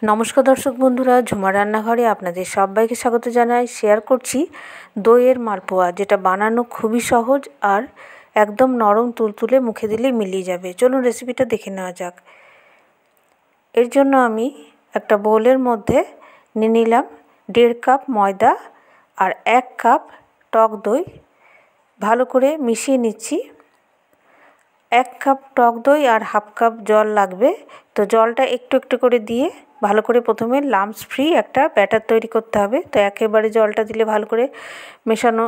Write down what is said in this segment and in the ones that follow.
নমস্কার দর্শক বন্ধুরা, ঝুমার রান্নাঘরে আপনাদের সবাইকে স্বাগত জানাই। শেয়ার করছি দইয়ের মালপোয়া, যেটা বানানো খুবই সহজ আর একদম নরম তুলতুলে, মুখে দিলেই মিলিয়ে যাবে। চলুন রেসিপিটা দেখে নেওয়া যাক। এর জন্য আমি একটা বোলের মধ্যে নিয়ে নিলাম 1.5 কাপ ময়দা আর 1 কাপ টক দই। ভালো করে মিশিয়ে নিচ্ছি। 1 কাপ টক দই আর হাফ কাপ জল লাগবে। তো জলটা একটু একটু করে দিয়ে ভালো করে প্রথমে লাম্পস ফ্রি একটা ব্যাটার তৈরি করতে হবে। তো একেবারে জলটা দিলে ভালো করে মেশানো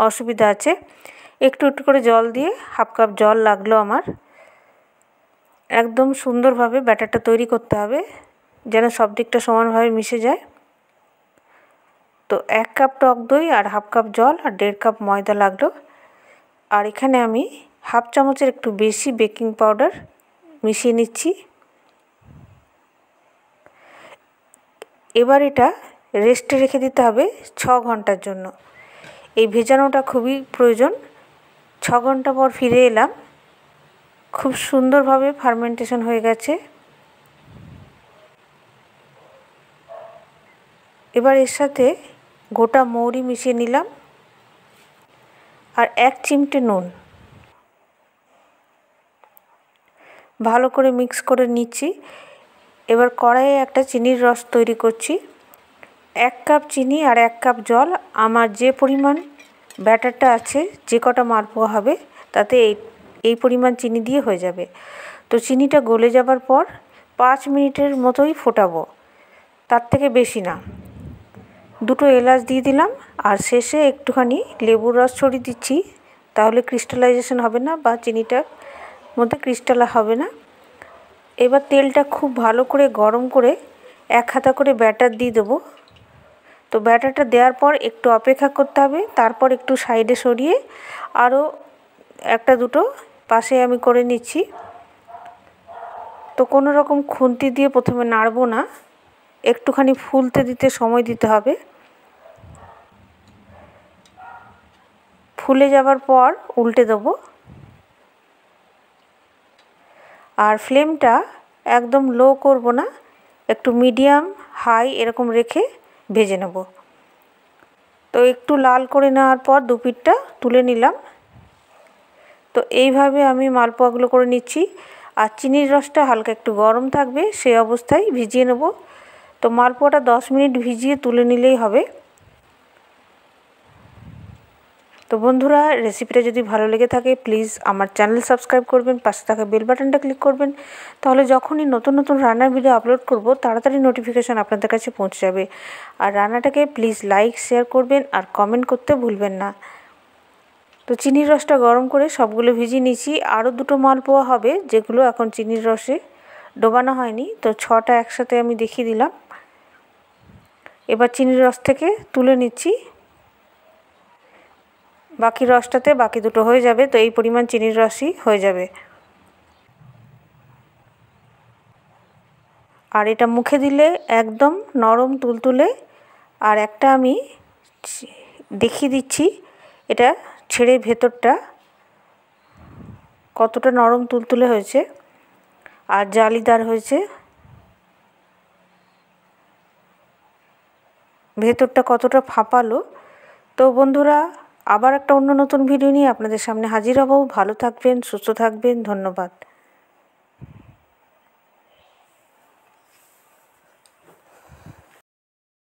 অসুবিধা আছে। একটু একটু করে জল দিয়ে হাফ কাপ জল লাগলো আমার। একদম সুন্দরভাবে ব্যাটারটা তৈরি করতে হবে যেন সব দিকটা সমানভাবে মিশে যায়। তো 1 কাপ টক দই আর হাফ কাপ জল আর 1.5 কাপ ময়দা লাগলো। আর এখানে আমি হাফ চামচের একটু বেশি বেকিং পাউডার মিশিয়ে নিচ্ছি। এবার এটা রেস্টে রেখে দিতে হবে 6 ঘন্টার জন্য। এই ভেজানোটা খুবই প্রয়োজন। 6 ঘন্টা পর ফিরে এলাম। খুব সুন্দরভাবে ফার্মেন্টেশন হয়ে গেছে। এবার এর সাথে গোটা মৌরি মিশিয়ে নিলাম আর 1 চিমটে নুন। ভালো করে মিক্স করে নিচ্ছি। এবার কড়াইয়ে একটা চিনির রস তৈরি করছি। 1 কাপ চিনি আর 1 কাপ জল। আমার যে পরিমাণ ব্যাটারটা আছে, যে কটা মালপোয়া হবে, তাতে এই পরিমাণ চিনি দিয়ে হয়ে যাবে। তো চিনিটা গলে যাবার পর 5 মিনিটের মতোই ফোটাবো, তার থেকে বেশি না। 2টো এলাচ দিয়ে দিলাম আর শেষে একটুখানি লেবুর রস ছড়িয়ে দিচ্ছি, তাহলে ক্রিস্টালাইজেশন হবে না বা চিনিটার মধ্যে ক্রিস্টাল হবে না। এবার তেলটা খুব ভালো করে গরম করে 1 হাতা করে ব্যাটার দিয়ে দেবো। তো ব্যাটারটা দেওয়ার পর একটু অপেক্ষা করতে হবে। তারপর একটু সাইডে সরিয়ে আরও 1-2টো পাশে আমি করে নিচ্ছি। তো কোনো রকম খুন্তি দিয়ে প্রথমে নাড়বো না, একটুখানি ফুলতে দিতে সময় দিতে হবে। ফুলে যাবার পর উল্টে দেবো আর ফ্লেমটা একদম লো করব না, একটু মিডিয়াম হাই এরকম রেখে ভেজে নেব। তো একটু লাল করে নেওয়ার পর 2 পিঠটা তুলে নিলাম। তো এইভাবে আমি মালপোয়াগুলো করে নিচ্ছি। আর চিনির রসটা হালকা একটু গরম থাকবে, সেই অবস্থায় ভিজিয়ে নেব। তো মালপোয়াটা 10 মিনিট ভিজিয়ে তুলে নিলেই হবে। তো বন্ধুরা, রেসিপিটা যদি ভালো লেগে থাকে প্লিজ আমার চ্যানেল সাবস্ক্রাইব করবেন, পাশে থাকা বেল বাটনটা ক্লিক করবেন। তাহলে যখনই নতুন নতুন রান্নার ভিডিও আপলোড করব, তাড়াতাড়ি নোটিফিকেশান আপনাদের কাছে পৌঁছে যাবে। আর রান্নাটাকে প্লিজ লাইক শেয়ার করবেন আর কমেন্ট করতে ভুলবেন না। তো চিনির রসটা গরম করে সবগুলো ভিজিয়ে নিয়েছি। আরও 2টো মালপোয়া হবে, যেগুলো এখন চিনির রসে ডোবানো হয়নি। তো 6টা একসাথে আমি দেখিয়ে দিলাম। এবার চিনির রস থেকে তুলে নিচ্ছি। বাকি রসটাতে বাকি 2টো হয়ে যাবে। তো এই পরিমাণ চিনির রসই হয়ে যাবে। আর এটা মুখে দিলে একদম নরম তুলতুলে। আর একটা আমি দেখিয়ে দিচ্ছি এটা ছেড়ে ভেতরটা কতটা নরম তুলতুলে হয়েছে আর জালিদার হয়েছে, ভেতরটা কতটা ফাঁপালো। তো বন্ধুরা, আবার একটা অন্য নতুন ভিডিও নিয়ে আপনাদের সামনে হাজির হব। ভালো থাকবেন, সুস্থ থাকবেন। ধন্যবাদ।